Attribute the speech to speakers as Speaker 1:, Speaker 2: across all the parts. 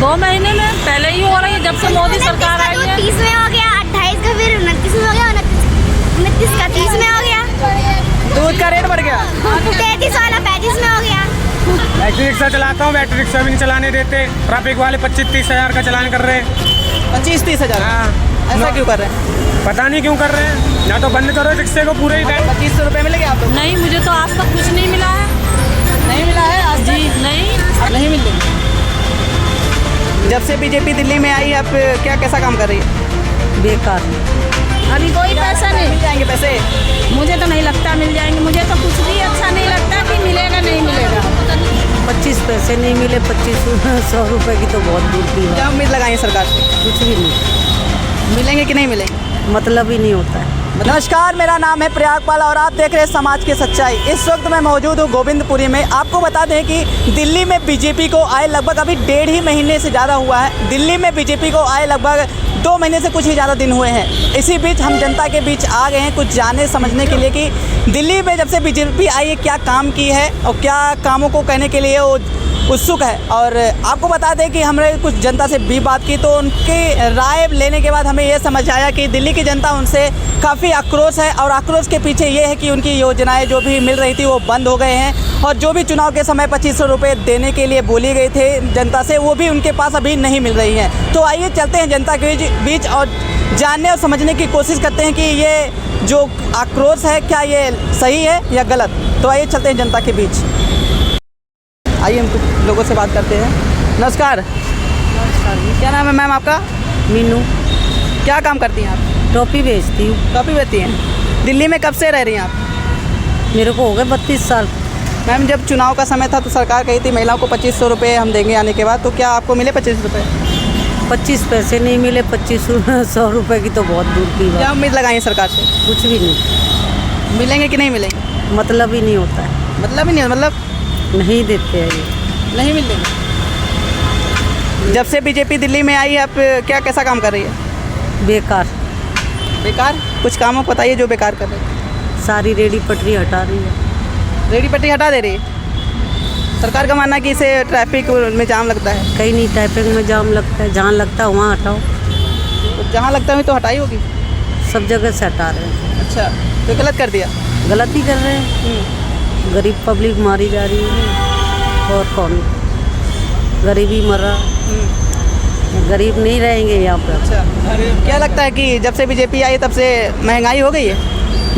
Speaker 1: 2 महीने में पहले ही हो रही है, जब से मोदी सरकार आई है।
Speaker 2: 30 में हो गया, 28 का फिर 29 में हो गया, 29 का 30 में हो गया।
Speaker 3: दूध का रेट बढ़ गया।
Speaker 2: 33 वाला 35 में हो गया।
Speaker 4: बैटरी रिक्शा चलाता हूँ, बैटरी रिक्शा भी नहीं चलाने देते। ट्रैफिक वाले 25-30 हज़ार का चालान कर रहे हैं।
Speaker 3: 25-30 हज़ार।
Speaker 4: हाँ,
Speaker 3: ऐसा क्यों कर रहे हैं?
Speaker 4: पता नहीं क्यों कर रहे हैं। या तो बंद करो रिक्शे को पूरे ही टाइम।
Speaker 3: 2500 रुपये मिलेंगे आप लोग?
Speaker 1: नहीं, मुझे तो आज तक कुछ नहीं मिला है।
Speaker 3: नहीं मिला है आज
Speaker 1: जी नहीं।
Speaker 3: तक? नहीं मिलते। जब से बीजेपी दिल्ली में आई, आप क्या कैसा काम कर रही है?
Speaker 1: बेकार, अभी कोई पैसा नहीं।
Speaker 3: मिल जाएंगे पैसे?
Speaker 1: मुझे तो नहीं लगता मिल जाएंगे। मुझे तो कुछ भी अच्छा नहीं लगता कि मिलेगा नहीं मिलेगा। 25 पैसे नहीं मिले, 2500 रुपये की तो बहुत दूर की बात।
Speaker 3: क्या उम्मीद लगाई है सरकार से?
Speaker 1: कुछ भी नहीं,
Speaker 3: मिलेंगे कि नहीं मिलेंगे?
Speaker 1: मतलब ही नहीं होता है।
Speaker 3: नमस्कार, मेरा नाम है प्रयागपाल और आप देख रहे हैं समाज की सच्चाई। इस वक्त मैं मौजूद हूँ गोविंदपुरी में। आपको बता दें कि दिल्ली में बीजेपी को आए लगभग अभी 1.5 महीने से ज़्यादा हुआ है। दिल्ली में बीजेपी को आए लगभग 2 महीने से कुछ ही ज़्यादा दिन हुए हैं। इसी बीच हम जनता के बीच आ गए हैं कुछ जानने समझने के लिए कि दिल्ली में जब से बीजेपी आई है क्या काम की है और क्या कामों को कहने के लिए वो उत्सुक है। और आपको बता दें कि हमने कुछ जनता से भी बात की तो उनकी राय लेने के बाद हमें ये समझ आया कि दिल्ली की जनता उनसे काफ़ी आक्रोश है और आक्रोश के पीछे ये है कि उनकी योजनाएं जो भी मिल रही थी वो बंद हो गए हैं और जो भी चुनाव के समय 2500 रुपये देने के लिए बोली गई थे जनता से, वो भी उनके पास अभी नहीं मिल रही हैं। तो आइए चलते हैं जनता के बीच और जानने और समझने की कोशिश करते हैं कि ये जो आक्रोश है क्या ये सही है या गलत। तो आइए चलते हैं जनता के बीच। आइए हम कुछ लोगों से बात करते हैं। नमस्कार। क्या नाम है मैम आपका?
Speaker 1: मीनू।
Speaker 3: क्या काम करती हैं आप?
Speaker 1: टोपी बेचती हूँ।
Speaker 3: टॉपी बेचती हैं। दिल्ली में कब से रह रही हैं आप?
Speaker 1: मेरे को हो गए 32 साल।
Speaker 3: मैम जब चुनाव का समय था तो सरकार कही थी महिलाओं को 2500 रुपये हम देंगे आने के बाद, तो क्या आपको मिले 25 रुपये?
Speaker 1: 25 पैसे नहीं मिले, 2500 रुपये की तो बहुत दूर की
Speaker 3: क्या
Speaker 1: बात।
Speaker 3: उम्मीद लगाई है सरकार से?
Speaker 1: कुछ भी नहीं,
Speaker 3: मिलेंगे कि नहीं मिलेंगे?
Speaker 1: मतलब ही नहीं होता है।
Speaker 3: मतलब ही नहीं, मतलब
Speaker 1: नहीं देते हैं ये।
Speaker 3: नहीं मिलेंगे। जब से बीजेपी दिल्ली में आई, आप क्या कैसा काम कर रही है?
Speaker 1: बेकार,
Speaker 3: बेकार? कुछ कामों को बताइए जो बेकार कर रहे हैं।
Speaker 1: सारी रेडी पटरी हटा रही है।
Speaker 3: रेडी पट्टी हटा दे रही है। सरकार का मानना है कि इससे ट्रैफिक में जाम लगता है।
Speaker 1: कहीं नहीं, ट्रैफिक में जाम लगता है, जहाँ लगता है वहाँ हटाओ।
Speaker 3: तो जहाँ लगता है तो हटाई होगी।
Speaker 1: सब जगह से हटा रहे हैं।
Speaker 3: अच्छा, तो गलत कर दिया।
Speaker 1: गलत ही कर रहे हैं। गरीब पब्लिक मारी जा रही है और कौन? गरीबी मर रहा। गरीब नहीं रहेंगे यहाँ पर।
Speaker 3: अच्छा, क्या लगता है कि जब से बीजेपी आई तब से महंगाई हो गई है?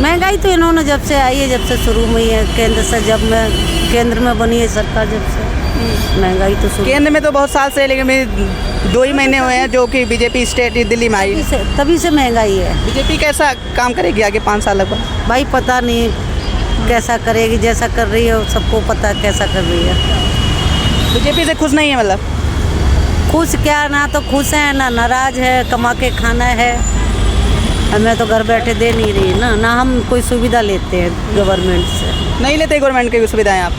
Speaker 1: महंगाई तो इन्होंने जब से आई है, जब से शुरू में ही है, केंद्र से जब मैं केंद्र में बनी है सरकार, जब से महंगाई तो शुरू।
Speaker 3: केंद्र में तो बहुत साल से, लेकिन 2 ही महीने हुए हैं जो कि बीजेपी स्टेट दिल्ली में आई है।
Speaker 1: तभी से महंगाई है।
Speaker 3: बीजेपी कैसा काम करेगी आगे 5 साल लगभग?
Speaker 1: भाई पता नहीं कैसा करेगी, जैसा कर रही है सबको पता है कैसा कर रही है।
Speaker 3: बीजेपी से खुश नहीं है? मतलब
Speaker 1: खुश क्या, ना तो खुश है ना नाराज है। कमा के खाना है, हमें तो घर बैठे दे नहीं रही ना हम कोई सुविधा लेते हैं गवर्नमेंट से।
Speaker 3: नहीं लेते गवर्नमेंट की सुविधाएं आप?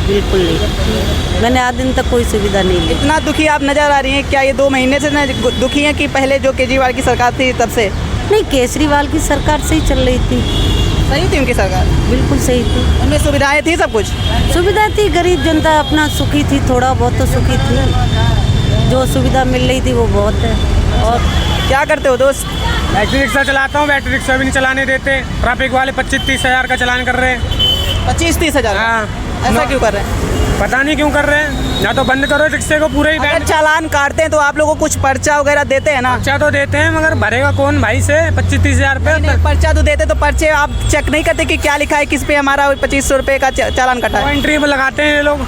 Speaker 1: बिल्कुल नहीं, मैंने आज दिन तक कोई सुविधा नहीं ली।
Speaker 3: इतना दुखी आप नज़र आ रही हैं, क्या ये 2 महीने से न दुखी हैं कि पहले जो केजरीवाल की सरकार थी तब से?
Speaker 1: नहीं, केजरीवाल की सरकार से ही चल रही थी।
Speaker 3: सही थी उनकी सरकार?
Speaker 1: बिल्कुल सही थी,
Speaker 3: उनमें सुविधाएं थी, सब कुछ
Speaker 1: सुविधा थी। गरीब जनता अपना सुखी थी, थोड़ा बहुत तो सुखी थी। जो सुविधा मिल रही थी वो बहुत है।
Speaker 3: और क्या करते हो दोस्त?
Speaker 4: बैटरी रिक्शा चलाता हूँ, बैटरी रिक्शा भी नहीं चलाने देते। ट्रैफिक वाले 25-30 हज़ार का चालान कर रहे हैं।
Speaker 3: 25-30 हज़ार?
Speaker 4: हाँ।
Speaker 3: ऐसा क्यों कर रहे हैं?
Speaker 4: पता नहीं क्यों कर रहे हैं। या तो बंद करो रिक्शे को पूरे ही
Speaker 3: अगर
Speaker 4: टाइम।
Speaker 3: चालान काटते हैं तो आप लोगों को कुछ पर्चा वगैरह देते हैं ना?
Speaker 4: पर्चा तो देते हैं मगर भरेगा कौन भाई से 25-30 हज़ार
Speaker 3: नहीं,
Speaker 4: रुपये?
Speaker 3: पर्चा तो देते, तो पर्चे आप चेक नहीं करते कि क्या लिखा है, किस पे हमारा 2500 रुपये का चालान कटा
Speaker 4: नो
Speaker 3: है?
Speaker 4: एंट्री पे लगाते हैं ये लोग।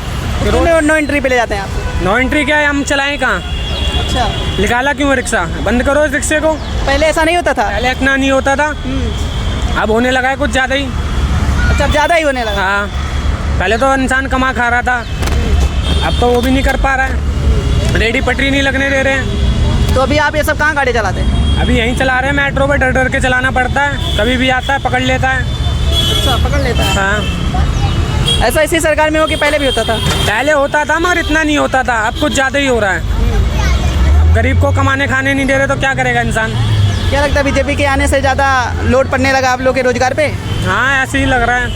Speaker 3: नो एंट्री पे ले जाते हैं आप?
Speaker 4: नो एंट्री क्या है, हम चलाएं कहाँ?
Speaker 3: अच्छा,
Speaker 4: निकाला क्यों है रिक्शा? बंद करो इस रिक्शे को।
Speaker 3: पहले ऐसा नहीं होता था?
Speaker 4: पहले इतना नहीं होता था, अब होने लगा है कुछ ज़्यादा ही।
Speaker 3: अच्छा, अब ज़्यादा ही होने लगा।
Speaker 4: हाँ, पहले तो इंसान कमा खा रहा था, अब तो वो भी नहीं कर पा रहा है। रेडी पटरी नहीं लगने दे रहे हैं।
Speaker 3: तो अभी आप ये सब कहाँ गाड़ी चलाते हैं?
Speaker 4: अभी यहीं चला रहे हैं, मेट्रो पे डर डर के चलाना पड़ता है। कभी भी आता है पकड़ लेता है।
Speaker 3: अच्छा, पकड़ लेता है।
Speaker 4: हाँ,
Speaker 3: ऐसा इसी सरकार में हो कि पहले भी होता था?
Speaker 4: पहले होता था मगर इतना नहीं होता था, अब कुछ ज़्यादा ही हो रहा है। गरीब को कमाने खाने नहीं दे रहे तो क्या करेगा इंसान?
Speaker 3: क्या लगता है बीजेपी के आने से ज़्यादा लोड पड़ने लगा आप लोग के रोजगार पे?
Speaker 4: हाँ, ऐसे ही लग रहा है,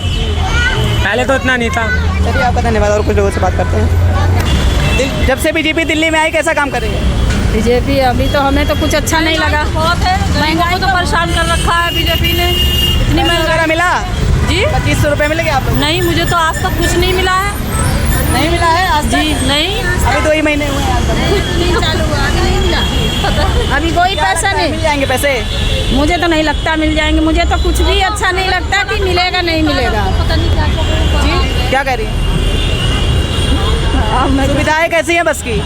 Speaker 4: पहले तो इतना नहीं था।
Speaker 3: चलिए, आपका धन्यवाद। और कुछ लोगों से बात करते हैं। जब से बीजेपी दिल्ली में आई कैसा काम कर रही है?
Speaker 5: बीजेपी अभी तो हमें तो कुछ अच्छा नहीं लगा। बहुत है, महंगाई को परेशान कर रखा है बीजेपी ने। इतनी महंगाई
Speaker 3: मिला
Speaker 5: जी
Speaker 3: 2500 रुपये मिलेंगे आप लोग?
Speaker 5: नहीं, मुझे तो आज तक कुछ नहीं मिला है।
Speaker 3: नहीं मिला है आज तक?
Speaker 5: जी नहीं,
Speaker 3: अभी 2 ही महीने हुए हैं आज तक।
Speaker 5: नहीं चालू हुआ, अभी नहीं मिला। अभी कोई पैसा नहीं
Speaker 3: मिल जाएंगे पैसे?
Speaker 5: मुझे तो नहीं लगता मिल जाएंगे। मुझे तो कुछ भी अच्छा नहीं लगता कि मिलेगा नहीं मिलेगा।
Speaker 3: जी क्या कह रही है? सुविधाएं कैसी हैं बस की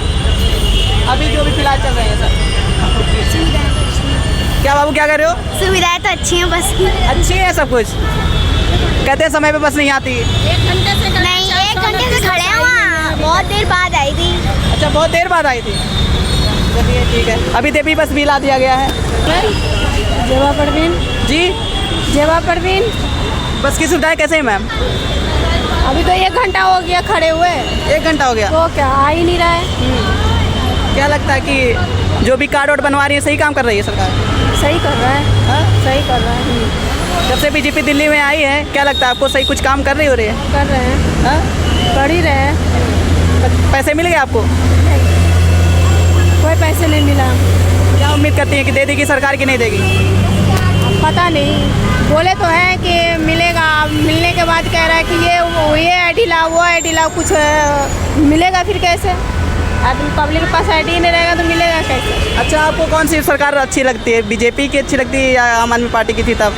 Speaker 3: अभी जो भी फिलहाल चल रहे हैं सर? क्या बाबू क्या कह रहे हो?
Speaker 2: सुविधाएं तो अच्छी हैं बस की।
Speaker 3: अच्छी है सब कुछ? कहते हैं समय पे बस नहीं आती।
Speaker 5: 1 घंटे से
Speaker 2: नहीं, 1 घंटे से खड़े हैं वहाँ, बहुत देर बाद आई थी।
Speaker 3: अच्छा बहुत देर बाद आई थी। चलिए ठीक है। अभी देवी बस भी ला दिया गया है।
Speaker 5: जेवा परवीन,
Speaker 3: जी
Speaker 5: जेवा परवीन।
Speaker 3: बस की सुविधाएं कैसे हैं मैम?
Speaker 5: अभी तो 1 घंटा हो गया खड़े हुए,
Speaker 3: 1 घंटा हो गया।
Speaker 5: तो क्या आ ही नहीं रहा है।
Speaker 3: क्या लगता है कि जो भी कार्ड वार्ड बनवा रही है सही काम कर रही है सरकार?
Speaker 5: सही कर रहा है,
Speaker 3: हाँ?
Speaker 5: सही कर रहा है।
Speaker 3: जब से बीजेपी दिल्ली में आई है क्या लगता है आपको सही कुछ काम कर रही हो रही है?
Speaker 5: कर रहे हैं,
Speaker 3: हाँ?
Speaker 5: कर ही रहे हैं।
Speaker 3: पैसे मिल गए आपको?
Speaker 5: कोई पैसे नहीं मिला।
Speaker 3: क्या उम्मीद करती हैं कि दे देगी सरकार की नहीं देगी?
Speaker 5: पता नहीं, बोले तो है कि मिलेगा। मिलने के बाद कह रहा है कि ये आईडी लाओ, वो आईडी लाओ, कुछ मिलेगा फिर कैसे? आदमी पब्लिक के पास आईडी नहीं रहेगा तो मिलेगा कैसे?
Speaker 3: अच्छा आपको कौन सी सरकार अच्छी लगती है? बीजेपी की अच्छी लगती है या आम आदमी पार्टी की थी तब?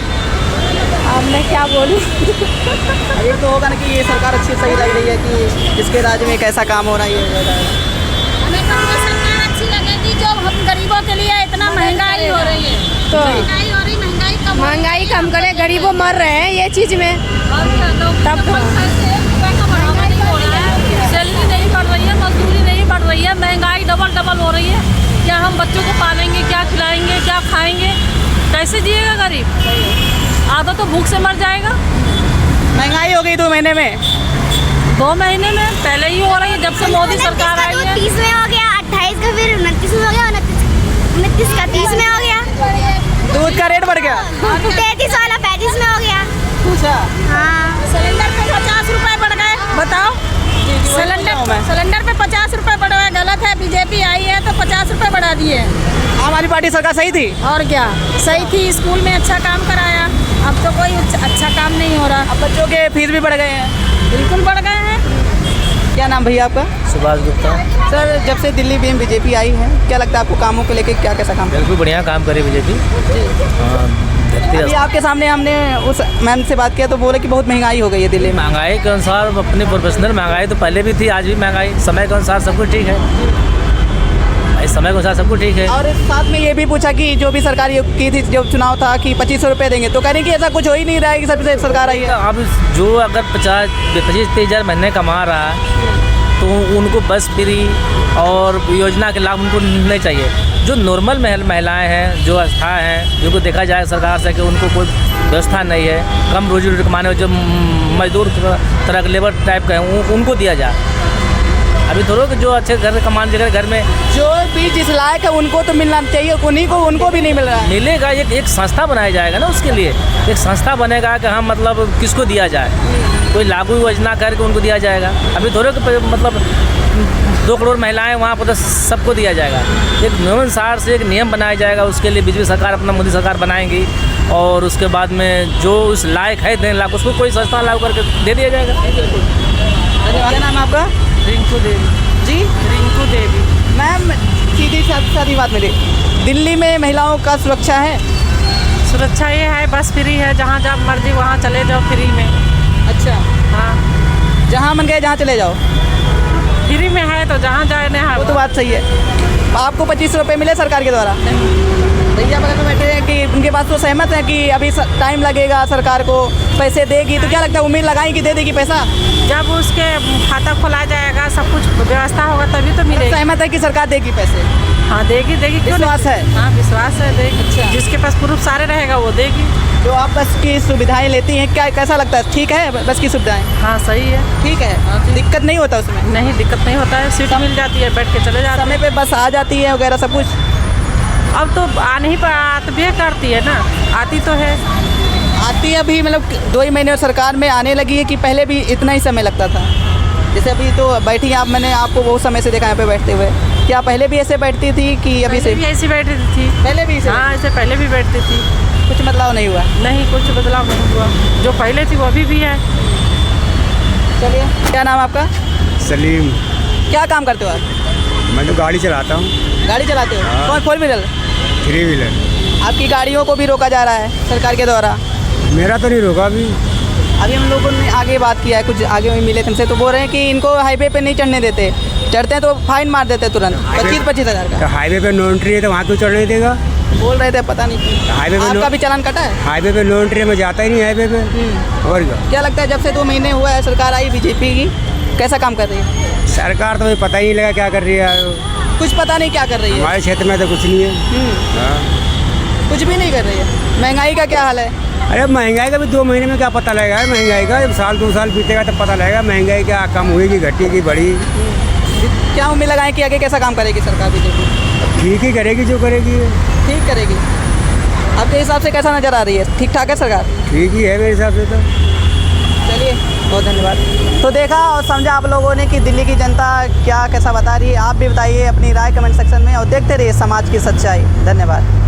Speaker 5: अब मैं क्या बोलूँ?
Speaker 3: ये तो होगा ना कि ये सरकार अच्छी सही लग रही है कि इसके राज्य में कैसा काम हो रहा है ये।
Speaker 5: हमें तो वो सरकार अच्छी लगेगी जो हम गरीबों के लिए इतना महंगाई हो रही है। तो महंगाई हो रही, महंगाई कम करे, गरीबों मर रहे हैं ये चीज़ में। तब
Speaker 6: सैलरी नहीं बढ़ रही है, मजदूरी नहीं बढ़ रही है, महंगाई डबल हो रही है। क्या हम बच्चों को पालेंगे, क्या खिलाएंगे, क्या खाएंगे, कैसे जिएगा गरीब? आधा तो भूख से मर जाएगा।
Speaker 3: महंगाई हो गई 2 महीने में?
Speaker 6: 2 महीने में पहले ही हो रही है जब से मोदी सरकार आई है।
Speaker 2: 30 में हो गया, 28 का फिर 29 में हो गया, 29 का 30 में हो गया।
Speaker 3: दूध का रेट बढ़ गया?
Speaker 2: 33 वाला 35 में हो गया।
Speaker 3: अच्छा
Speaker 2: हाँ,
Speaker 5: सिलेंडर पे 50 रुपए बढ़ गए, बताओ। सिलेंडर पे 50 रुपए बढ़ गए, गलत है। बीजेपी आई है तो 50 रुपए बढ़ा दिए।
Speaker 3: आम आदमी पार्टी सरकार सही थी?
Speaker 5: और क्या सही थी, स्कूल में अच्छा काम कराया। अब तो कोई अच्छा काम नहीं हो रहा।
Speaker 3: अब बच्चों के फीस भी बढ़ गए हैं?
Speaker 5: बिल्कुल बढ़ गए हैं।
Speaker 3: क्या नाम भैया आपका?
Speaker 7: सुभाष गुप्ता।
Speaker 3: सर जब से दिल्ली में बीजेपी आई है क्या लगता है आपको कामों को लेकर क्या कैसा काम?
Speaker 7: बिल्कुल बढ़िया काम करे बीजेपी।
Speaker 3: अभी आपके सामने हमने उस मैम से बात किया तो बोले कि बहुत महंगाई हो गई है दिल्ली में।
Speaker 7: महंगाई के अनुसार अपने प्रोफेशनल महंगाई तो पहले भी थी, आज भी महंगाई। समय के अनुसार सब कुछ ठीक है, इस समय के अनुसार सब कुछ ठीक है।
Speaker 3: और साथ में ये भी पूछा कि जो भी सरकार ये की थी, जो चुनाव था कि 2500 रुपये देंगे, तो कह रही कि ऐसा कुछ हो ही नहीं रहा है कि सबसे सरकार आई है।
Speaker 7: अब जो अगर 25-30 हज़ार महीने कमा रहा है तो उनको बस फ्री और योजना के लाभ उनको मिलने चाहिए। जो नॉर्मल महिलाएं हैं, जो अस्थायी हैं, जिनको देखा जाए सरकार से कि उनको कोई व्यवस्था नहीं है, कम रोजी रोटी कमाने जो मजदूर तरह के लेबर टाइप के हैं उनको दिया जाए। अभी थोड़ा कि जो अच्छे घर कमान जगह घर में
Speaker 3: जो भी जिस लायक है उनको तो मिलना चाहिए, उन्हीं को उनको भी नहीं मिल रहा है।
Speaker 7: मिलेगा। एक संस्था बनाया जाएगा ना, उसके लिए एक संस्था बनेगा कि हम मतलब किसको दिया जाए, कोई लागू योजना करके उनको दिया जाएगा। अभी थोड़े मतलब 2 करोड़ महिलाएं वहाँ पर तो सबको दिया जाएगा। एक नियमानुसार से एक नियम बनाया जाएगा, उसके लिए बीजेपी सरकार अपना मोदी सरकार बनाएंगी और उसके बाद में जो उस लायक है देने लायक उसको कोई संस्था लागू करके दे दिया जाएगा।
Speaker 3: क्या नाम है आपका?
Speaker 6: रिंकू देवी।
Speaker 3: जी
Speaker 6: रिंकू देवी।
Speaker 3: मैम सीधी सादी बात मेरी, दिल्ली में महिलाओं का सुरक्षा है?
Speaker 6: सुरक्षा ये है, बस फ्री है, जहाँ जब मर्जी वहाँ चले जाओ फ्री में।
Speaker 3: अच्छा
Speaker 6: हाँ,
Speaker 3: जहाँ मन गए जहाँ चले जाओ,
Speaker 6: फ्री में है तो जहाँ जाने है।
Speaker 3: वो तो बात सही है। आपको 2500 रुपये मिले सरकार के द्वारा? भैया बगल में बैठे हैं कि उनके पास तो सहमत है कि अभी टाइम लगेगा, सरकार को पैसे देगी, तो क्या लगता है उम्मीद लगाएं कि दे देगी पैसा?
Speaker 6: जब उसके खाता खोला जाएगा, सब कुछ व्यवस्था होगा तभी तो मिलेगी।
Speaker 3: सहमत है कि सरकार देगी पैसे?
Speaker 6: हाँ देगी, क्यों
Speaker 3: विश्वास
Speaker 6: नहीं?
Speaker 3: है?
Speaker 6: हाँ विश्वास है, देगी।
Speaker 3: अच्छा।
Speaker 6: जिसके पास प्रूफ सारे रहेगा वो देगी।
Speaker 3: जो आप बस की सुविधाएं लेती हैं क्या कैसा लगता है? ठीक है बस की सुविधाएं?
Speaker 6: हाँ सही है।
Speaker 3: ठीक है, दिक्कत नहीं होता उसमें?
Speaker 6: नहीं दिक्कत नहीं होता है, सीट मिल जाती है, बैठ के चले जाते
Speaker 3: समय पे बस आ जाती है वगैरह सब कुछ?
Speaker 6: हैं। अब तो आने ही पर आती भी करती है ना, आती तो है।
Speaker 3: आती है अभी मतलब 2 ही महीने सरकार में आने लगी है कि पहले भी इतना ही समय लगता था? जैसे अभी तो बैठी आप, मैंने आपको बहुत समय से देखा यहाँ पे बैठते हुए, क्या पहले भी ऐसे बैठती थी कि अभी से?
Speaker 6: भी ऐसी बैठी थी।
Speaker 3: पहले भी ऐसे?
Speaker 6: हाँ, ऐसे पहले भी बैठती थी।
Speaker 3: कुछ बदलाव नहीं हुआ?
Speaker 6: नहीं, कुछ बदलाव नहीं हुआ। जो पहले थी वो अभी भी है।
Speaker 3: चलिए, क्या नाम है आपका?
Speaker 8: सलीम।
Speaker 3: क्या काम करते हो आप?
Speaker 8: मैं तो गाड़ी चलाता हूँ।
Speaker 3: गाड़ी चलाते हो?
Speaker 8: हाँ।
Speaker 3: कौन, 4 व्हीलर?
Speaker 8: 3 व्हीलर।
Speaker 3: आपकी गाड़ियों को भी रोका जा रहा है सरकार के द्वारा।
Speaker 8: मेरा तो नहीं रोका अभी।
Speaker 3: अभी हम लोगों ने आगे बात किया है, कुछ आगे में मिले तुमसे, तो बोल रहे हैं कि इनको हाईवे पे नहीं चढ़ने देते, चढ़ते हैं तो फाइन मार देते तुरंत 25-25 हज़ार
Speaker 8: तो
Speaker 3: का।
Speaker 8: हाईवे पे नो एंट्री है तो वहाँ क्यों चढ़ने देगा?
Speaker 3: बोल रहे थे, पता नहीं क्यों।
Speaker 8: हाईवे पे
Speaker 3: आपका भी चालान कटा है?
Speaker 8: हाईवे पे नो एंट्री में जाता ही नहीं हाईवे पे। और
Speaker 3: क्या लगता है जब से 2 महीने हुआ है सरकार आई बीजेपी की, कैसा काम कर रही है?
Speaker 8: सरकार तो मुझे पता ही नहीं लगा क्या कर रही है।
Speaker 3: कुछ पता नहीं क्या कर रही है।
Speaker 8: हमारे क्षेत्र में तो कुछ नहीं है। हाँ।
Speaker 3: कुछ भी नहीं कर रही है। महंगाई का क्या हाल है?
Speaker 8: अरे महंगाई का भी 2 महीने में क्या पता लगेगा महंगाई का? जब साल 2 साल बीतेगा तब पता लगेगा महंगाई क्या कम हुई, घटी, बढ़ी।
Speaker 3: क्या उम्मीद लगाएं कि आगे कैसा काम करेगी सरकार बीजेपी?
Speaker 8: ठीक ही करेगी जो करेगी।
Speaker 3: ठीक करेगी। आपके हिसाब से कैसा नज़र आ रही है? ठीक ठाक है सरकार?
Speaker 8: ठीक ही है मेरे हिसाब से तो।
Speaker 3: चलिए, बहुत धन्यवाद। तो देखा और समझा आप लोगों ने कि दिल्ली की जनता क्या कैसा बता रही है। आप भी बताइए अपनी राय कमेंट सेक्शन में और देखते रहिए समाज की सच्चाई। धन्यवाद।